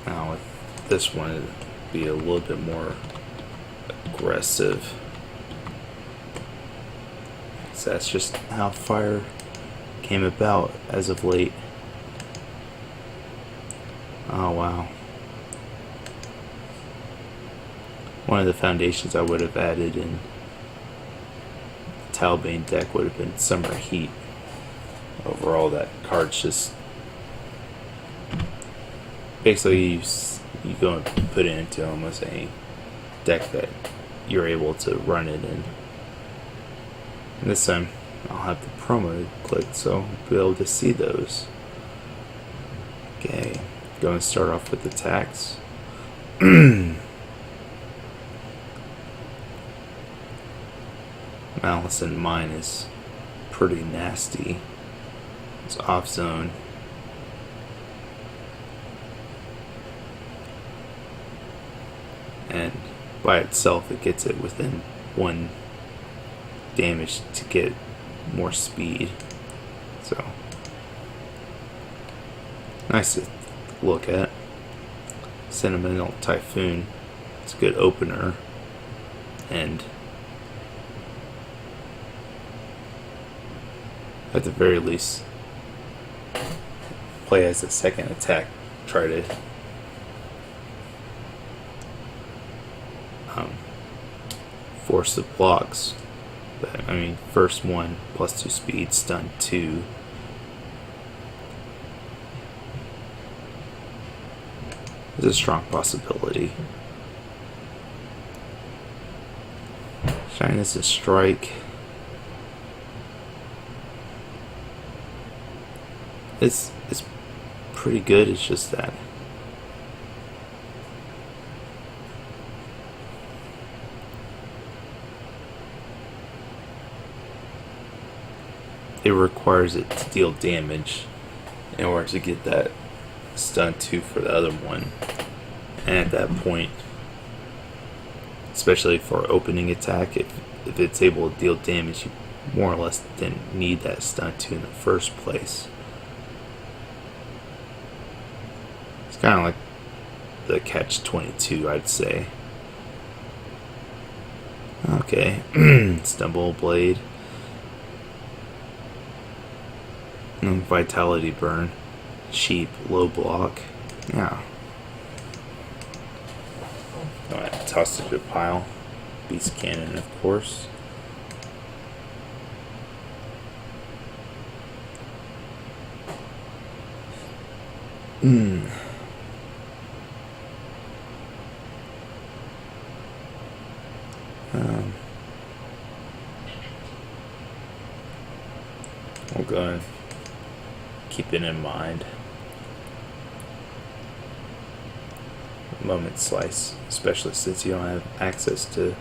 Now with this one, it'd be a little bit more aggressive. So that's just how fire came about as of late. Oh wow. One of the foundations I would have added in the Talbain deck would have been Summer Heat. Overall, that card's just basically you go and put it into almost any deck that you're able to run it in. And this time I'll have the promo clicked so I'll be able to see those. Okay, go and start off with attacks. Malice in Mine is pretty nasty. It's off zone. And by itself it gets it within 1 damage to get more speed. So nice to look at. Sentimental Typhoon. It's a good opener. And at the very least, play as a second attack. Try to force the blocks. But I mean, first one +2 speed, stun 2. There's a strong possibility. Shine is a strike. It's pretty good. It's just that it requires it to deal damage in order to get that stun 2 for the other one. And at that point, especially for opening attack, if it's able to deal damage, you more or less didn't need that stun 2 in the first place. It's kind of like the catch-22, I'd say. Okay, Stumble Blade. Vitality Burn. Cheap, low block. Yeah. Alright, toss it to a pile. Beast Cannon, of course. We'll go and keep it in mind. Moment Slice, especially since you don't have access to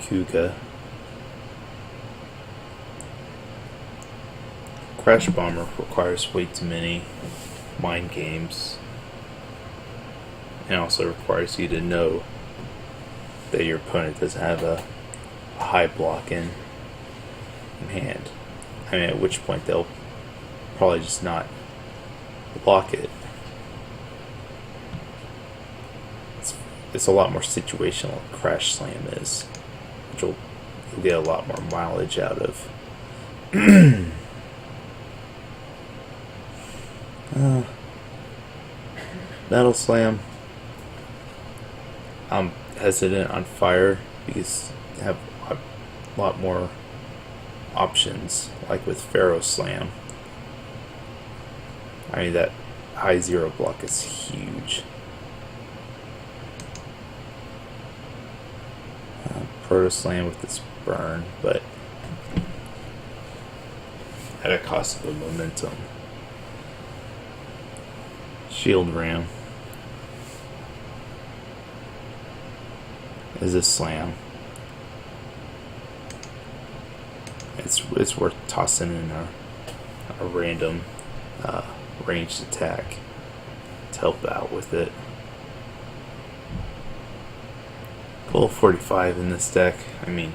Kuga. Crash Bomber requires way too many mind games, and also requires you to know that your opponent doesn't have a high block in hand. I mean, at which point they'll probably just not block it. It's a lot more situational than Crash Slam is, which you'll get a lot more mileage out of. Metal Slam, I'm hesitant on Fire because you have a lot more options, like with Pharaoh Slam. I mean, that high 0 block is huge. Proto Slam with this burn, but at a cost of a momentum. Shield Ram is a slam. It's worth tossing in a random ranged attack to help out with it. Pull 45 in this deck. I mean,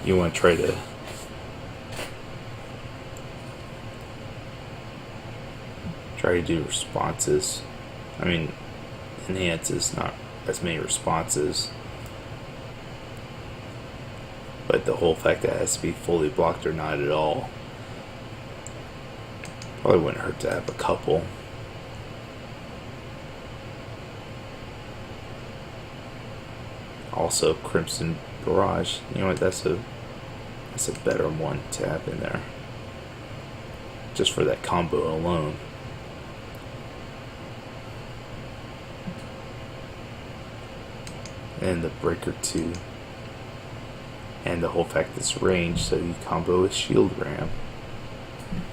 you want to try to try to do responses. I mean, enhances, not as many responses. But the whole fact that it has to be fully blocked or not at all, probably wouldn't hurt to have a couple. Also, Crimson Barrage. You know what? That's a better one to have in there, just for that combo alone. And the Breaker 2. And the whole fact that it's range, so you combo with Shield Ram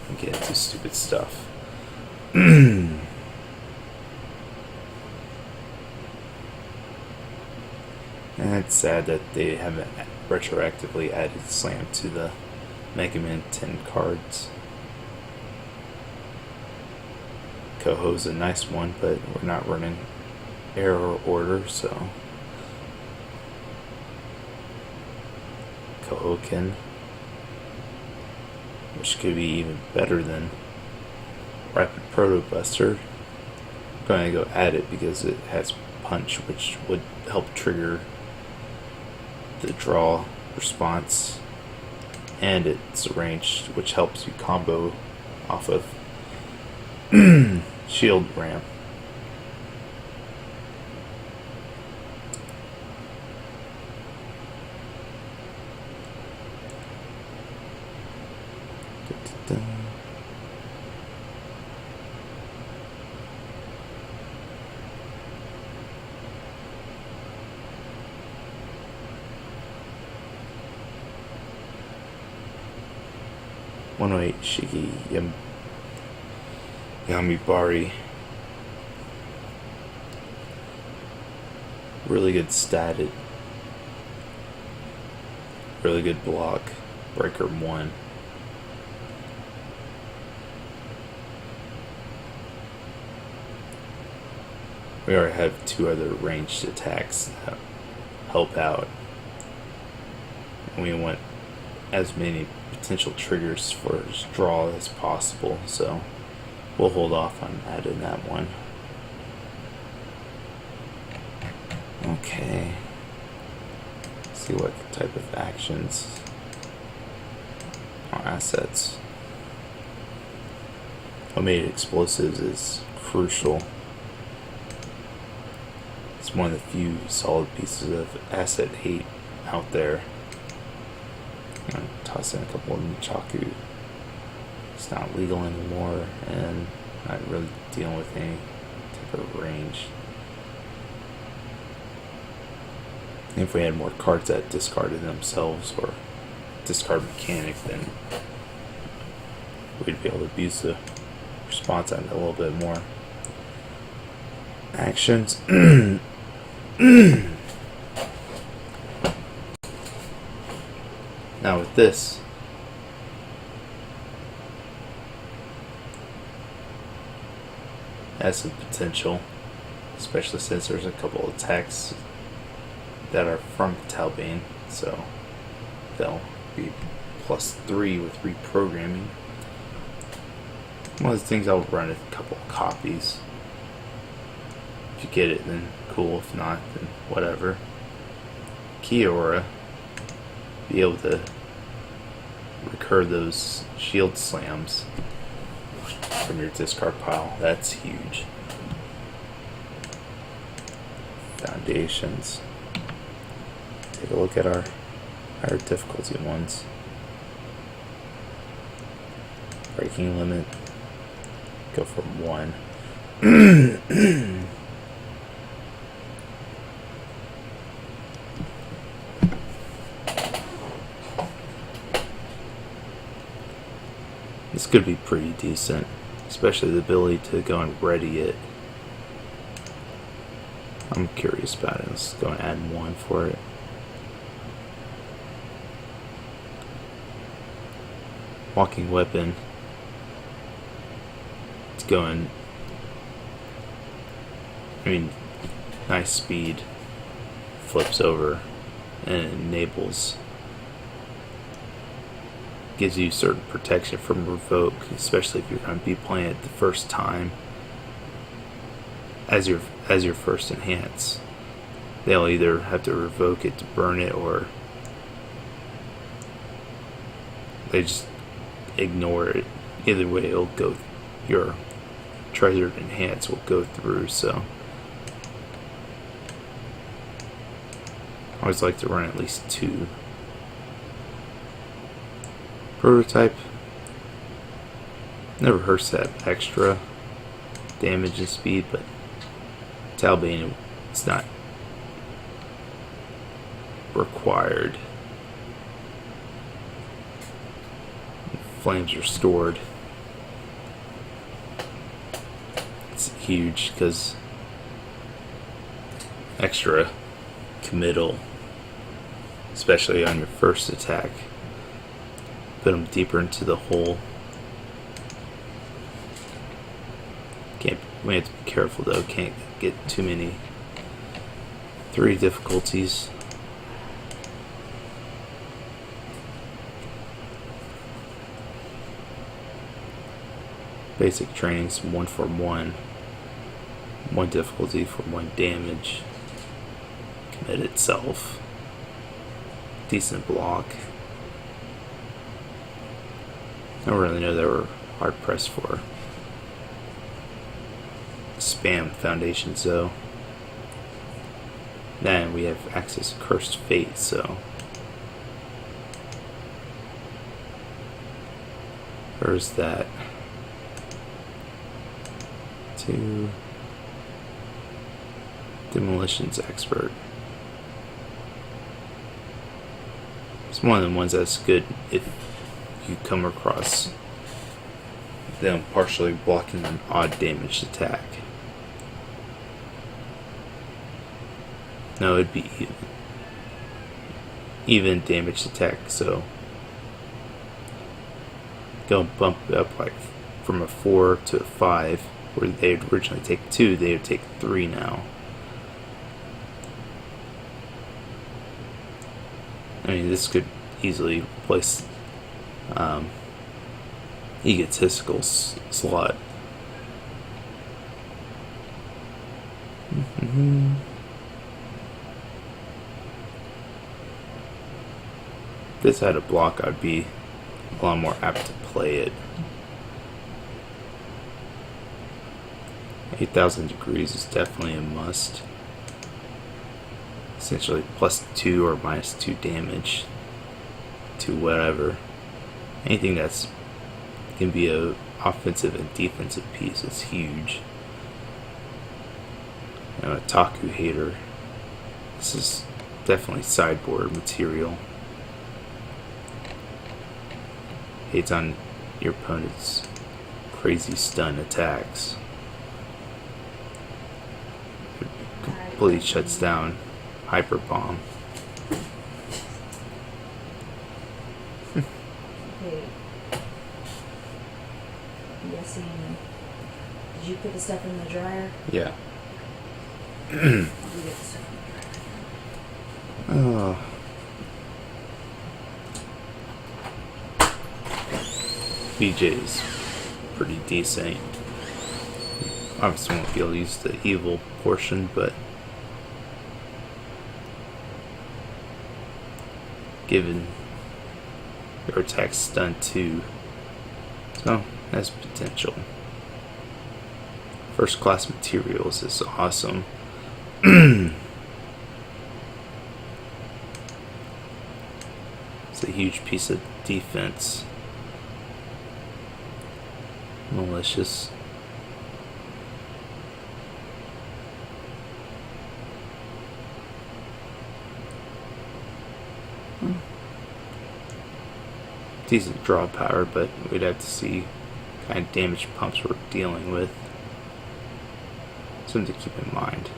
and get into stupid stuff. And it's sad that they haven't retroactively added Slam to the Mega Man 10 cards. Coho's a nice one, but we're not running error order, so Kohoken, which could be even better than Rapid Proto Buster. I'm going to go add it because it has punch, which would help trigger the draw response, and it's ranged, which helps you combo off of Shield Ram. Shiki Yamibari. Really good statted. Really good block. Breaker 1. We already have 2 other ranged attacks that help out. And we want as many potential triggers for his draw as possible, so we'll hold off on adding that one. Okay. Let's see what type of actions or assets. Homemade explosives is crucial. It's one of the few solid pieces of asset hate out there. I'm going to toss in a couple of Nunchaku. It's not legal anymore, and not really dealing with any type of range. And if we had more cards that discarded themselves or discard mechanic, then we'd be able to abuse the response on it a little bit more. Actions. Now with this, has some potential, especially since there's a couple of attacks that are from Talbain, so they'll be +3 with reprogramming. One of the things I'll run a couple of copies. If you get it, then cool. If not, then whatever. Kiora, be able to recur those shield slams from your discard pile. That's huge. Foundations. Take a look at our higher difficulty ones. Breaking limit. Go for 1. This could be pretty decent, especially the ability to go and ready it. I'm curious about it. Let's go and add 1 for it. Walking weapon. It's going. Nice speed. Flips over and enables. Gives you certain protection from revoke, especially if you're going to be playing it the first time. as your first enhance. They'll either have to revoke it to burn it, or they just ignore it. Either way, it'll go. Your treasured enhance will go through. So I always like to run at least 2. Prototype never hurts to have extra damage and speed, but Talbain, it's not required. Flames are stored. It's huge because extra committal, especially on your first attack. Put them deeper into the hole. We have to be careful though. Can't get too many 3 difficulties. Basic training's 1 for 1. 1 difficulty for 1 damage. Commit itself. Decent block. I don't really know that we're hard pressed for spam foundations though. Then we have access to Cursed Fate, so there's that. 2 Demolitions Expert. It's one of the ones that's good if you come across them partially blocking an odd damaged attack. No, it'd be even damaged attack, so go bump it up like from a 4 to a 5, where they'd originally take 2, they would take 3 now. I mean, this could easily replace egotistical slot. If this had a block, I'd be a lot more apt to play it. 8,000 degrees is definitely a must. Essentially +2 or -2 damage to whatever. Anything that's can be a offensive and defensive piece is huge. I'm a Taku hater. This is definitely sideboard material. Hates on your opponent's crazy stun attacks. It completely shuts down Hyper Bomb. Okay. I'm guessing. Did you put the stuff in the dryer? Yeah. You get the stuff in the dryer. Oh. BJ's pretty decent. Obviously won't be able to use the evil portion, but given your attack's stun too, so has potential. First class materials is awesome. It's a huge piece of defense. Malicious. Decent draw power, but we'd have to see what kind of damage pumps we're dealing with. Something to keep in mind.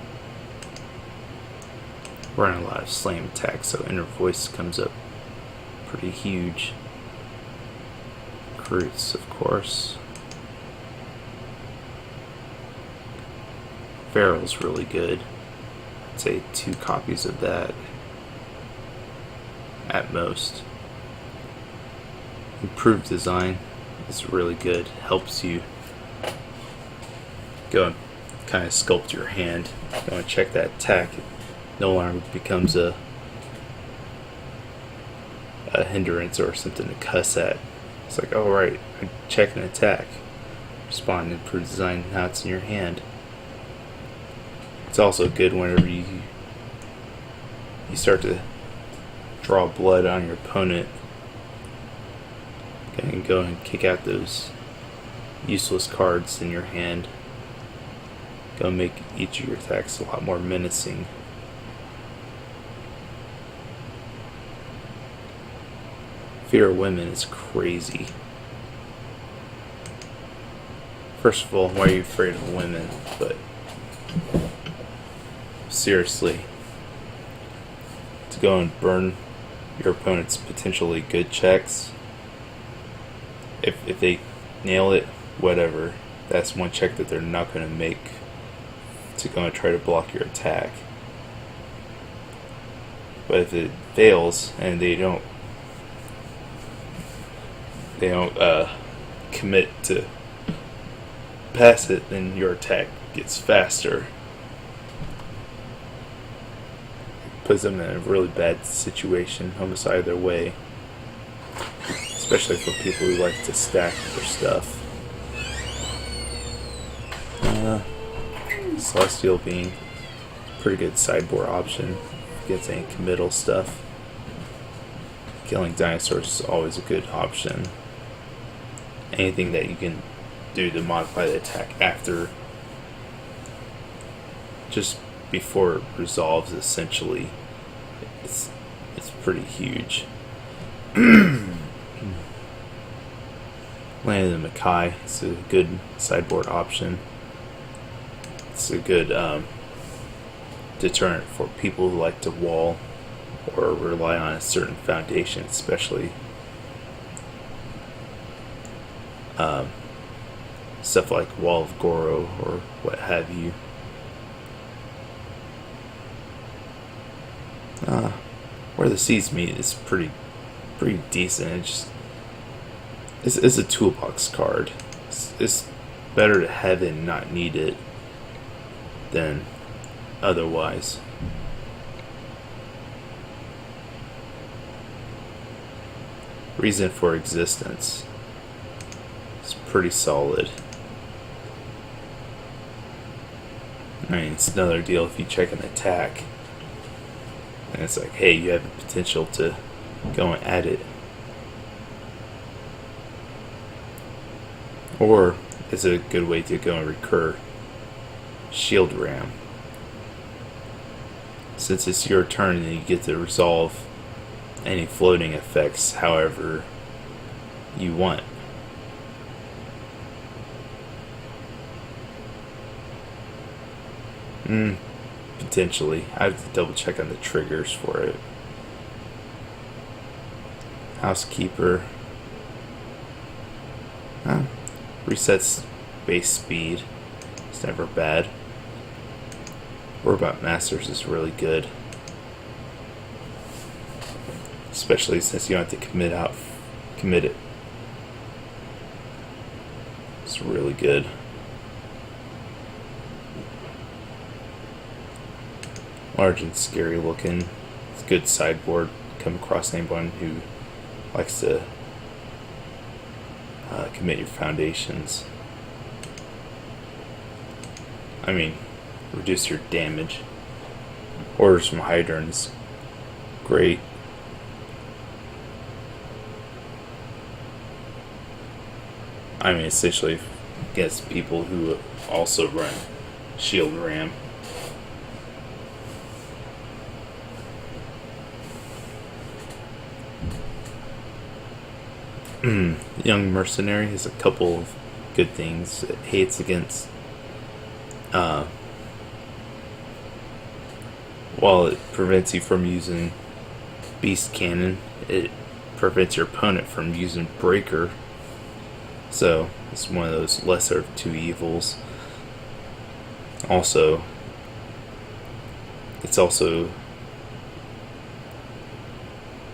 We're running a lot of slam attacks, so inner voice comes up pretty huge. Crutes, of course. Feral's really good. I'd say 2 copies of that at most. Improved design is really good. Helps you go kind of sculpt your hand. You want to check that attack. It no longer becomes a hindrance or something to cuss at. It's like, oh right, I check an attack. Responding per design, now it's in your hand. It's also good whenever you start to draw blood on your opponent. You can go and kick out those useless cards in your hand. Go make each of your attacks a lot more menacing. Fear of women is crazy. First of all, why are you afraid of women? But seriously, to go and burn your opponent's potentially good checks, if they nail it, whatever, that's one check that they're not going to make to go and try to block your attack. But if it fails and they don't commit to pass it, then your attack gets faster. Puts them in a really bad situation, almost either way. Especially for people who like to stack their stuff. Celestial being a pretty good sideboard option. Gets any committal stuff. Killing dinosaurs is always a good option. Anything that you can do to modify the attack after, just before it resolves, essentially, it's pretty huge. Landing the Mackay, it's a good sideboard option. It's a good deterrent for people who like to wall or rely on a certain foundation, especially stuff like Wall of Goro or what have you. Where the Seas Meet is pretty decent. It's a toolbox card. It's better to have it and not need it than otherwise. Reason for Existence is pretty solid. I mean, it's another deal if you check an attack and it's like, hey, you have the potential to go and add it. Or it's a good way to go and recur Shield Ram. Since it's your turn, then you get to resolve any floating effects however you want. Potentially. I have to double check on the triggers for it. Housekeeper. Resets base speed. It's never bad. Robot Masters is really good. Especially since you don't have to commit it. It's really good. Large and scary looking. It's a good sideboard. Come across anyone who likes to commit your foundations. I mean, reduce your damage. Orders from Hydrons. Great. I mean, essentially against people who also run Shield Ram. Young Mercenary has a couple of good things. It hates against while it prevents you from using Beast Cannon, it prevents your opponent from using Breaker. So it's one of those lesser of two evils. Also, it's also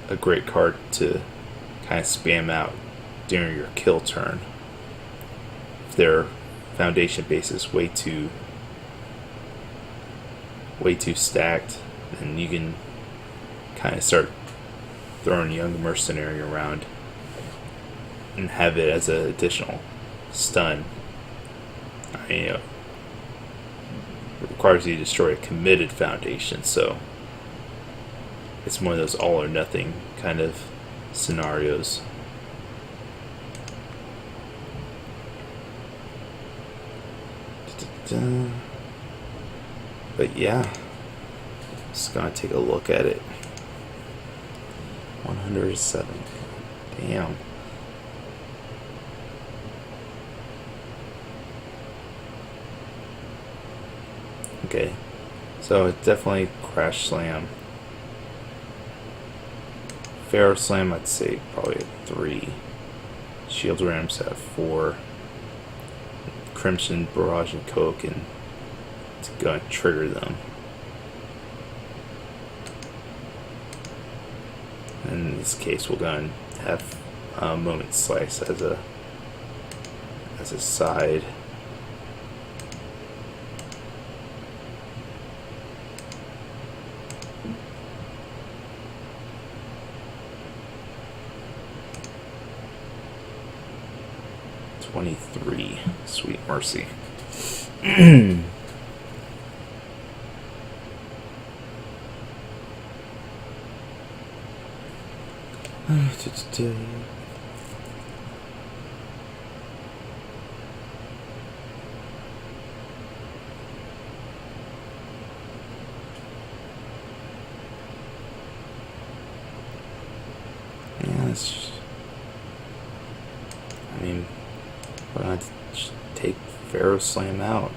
a great card to kind of spam out during your kill turn. If their foundation base is way too way too stacked, then you can kind of start throwing Young Mercenary around and have it as an additional stun. It requires you to destroy a committed foundation, so it's one of those all or nothing kind of scenarios. But yeah, just gonna take a look at it. 107. Damn. Okay, so it definitely Crash Slam. Pharaoh Slam, I'd say probably a 3. Shield Rams at 4. Crimson Barrage and Coke, and it's going to trigger them. In this case, we're going to have Moment Slice as a side. $23. Sweet mercy. Yeah, it's, I mean, we're going to take Pharaoh Slam out.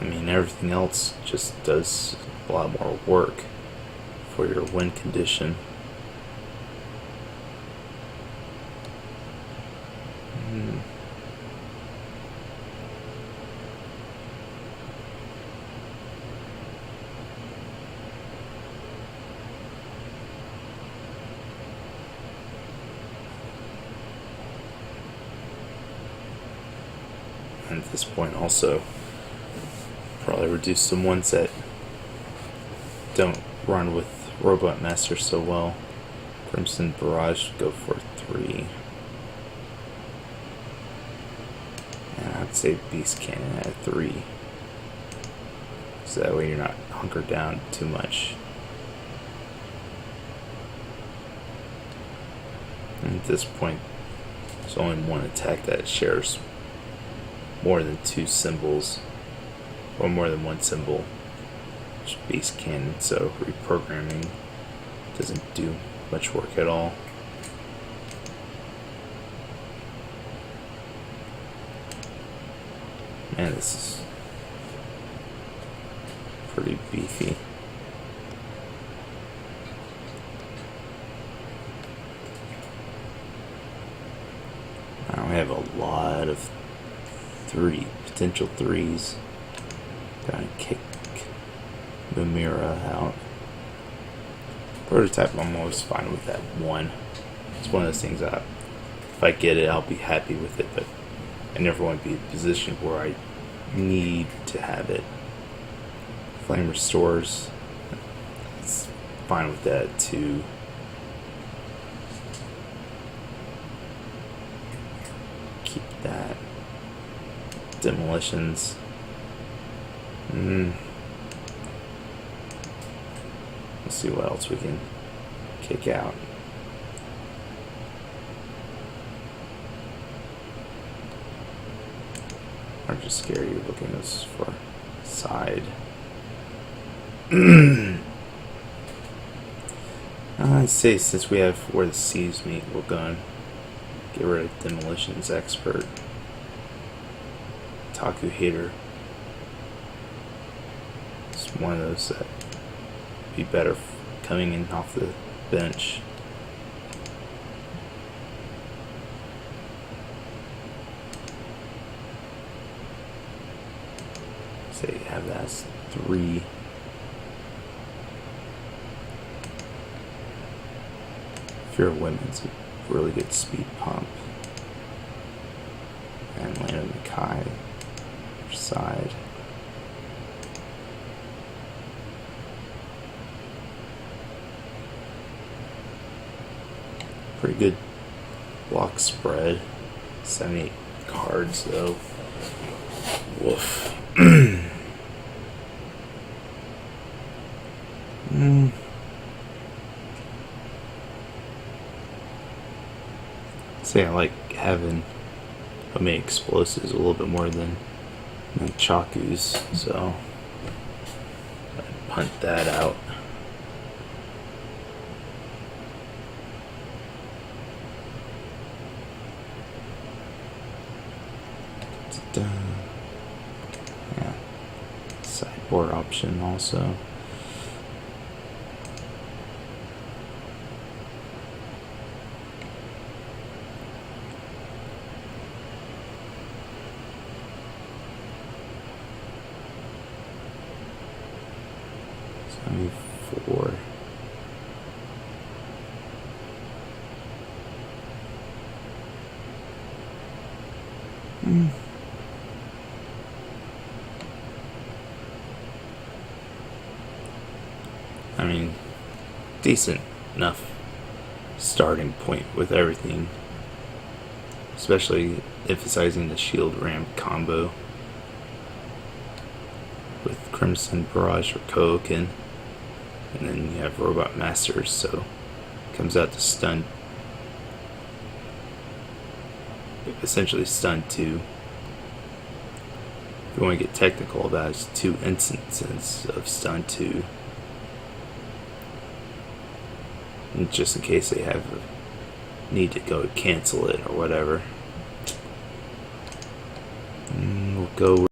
I mean, everything else just does a lot more work for your win condition. And at this point also probably reduce some ones that don't run with Robot Master so well. Crimson Barrage, go for 3. And I'd say Beast Cannon at 3. So that way you're not hunkered down too much. And at this point, there's only one attack that shares more than 2 symbols, or more than 1 symbol, which is Beast Cannon, so reprogramming doesn't do much work at all. Man, this is pretty beefy. Now we have a lot of potential 3s. Gotta kick Mimira out. Prototype, I'm always fine with that 1. It's one of those things that if I get it, I'll be happy with it, but I never want to be in a position where I need to have it. Flame Restores, it's fine with that too. Keep that. Demolitions. Let's see what else we can kick out. Or just scare you looking at this for side. I'd say since we have where the seas meet, we're going to get rid of Demolitions Expert. Taku Hater. It's one of those that be better coming in off the bench. Say have that as 3. Fear of Women's really good speed pump. And Landon Mackay, side. Pretty good block spread. 78 cards though. Woof. Say I like having homemade explosives a little bit more than Chakus, so I'd punt that out. Yeah, sideboard option also. Four. I mean, decent enough starting point with everything, especially emphasizing the shield ramp combo with Crimson Barrage or Koken, and then you have Robot Masters, so it comes out to stun, essentially stun 2. If you want to get technical about it, it's 2 instances of stun 2. And just in case they have a need to go cancel it or whatever. We'll go with